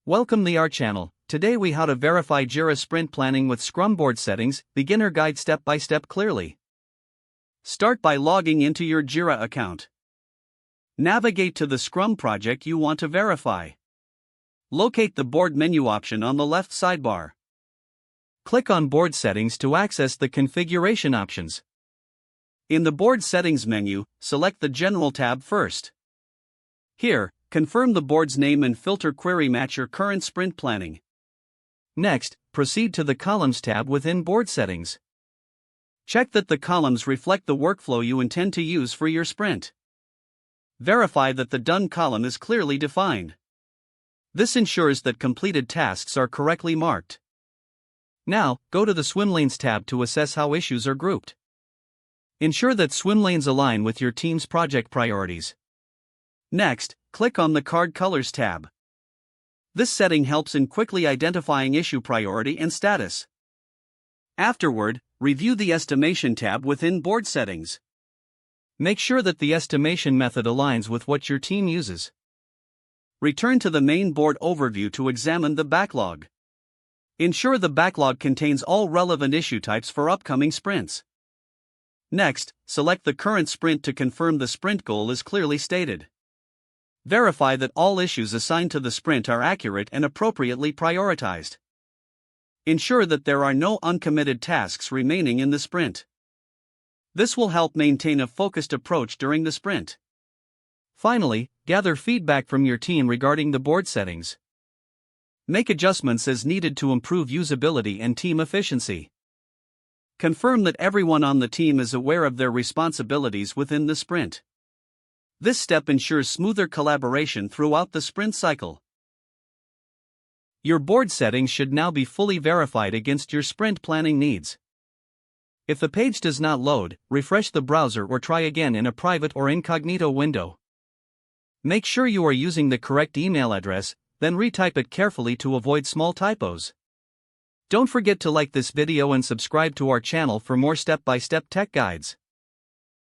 Welcome to our channel. Today we how to verify Jira sprint planning with Scrum board settings, beginner guide step by step clearly. Start by logging into your Jira account. Navigate to the Scrum project you want to verify. Locate the board menu option on the left sidebar. Click on board settings to access the configuration options. In the board settings menu, select the General tab first. Here, confirm the board's name and filter query match your current sprint planning. Next, proceed to the Columns tab within Board Settings. Check that the columns reflect the workflow you intend to use for your sprint. Verify that the Done column is clearly defined. This ensures that completed tasks are correctly marked. Now, go to the Swim Lanes tab to assess how issues are grouped. Ensure that swim lanes align with your team's project priorities. Next, click on the Card Colors tab. This setting helps in quickly identifying issue priority and status. Afterward, review the Estimation tab within Board Settings. Make sure that the estimation method aligns with what your team uses. Return to the main board overview to examine the backlog. Ensure the backlog contains all relevant issue types for upcoming sprints. Next, select the current sprint to confirm the sprint goal is clearly stated. Verify that all issues assigned to the sprint are accurate and appropriately prioritized. Ensure that there are no uncommitted tasks remaining in the sprint. This will help maintain a focused approach during the sprint. Finally, gather feedback from your team regarding the board settings. Make adjustments as needed to improve usability and team efficiency. Confirm that everyone on the team is aware of their responsibilities within the sprint. This step ensures smoother collaboration throughout the sprint cycle. Your board settings should now be fully verified against your sprint planning needs. If the page does not load, refresh the browser or try again in a private or incognito window. Make sure you are using the correct email address, then retype it carefully to avoid small typos. Don't forget to like this video and subscribe to our channel for more step-by-step tech guides.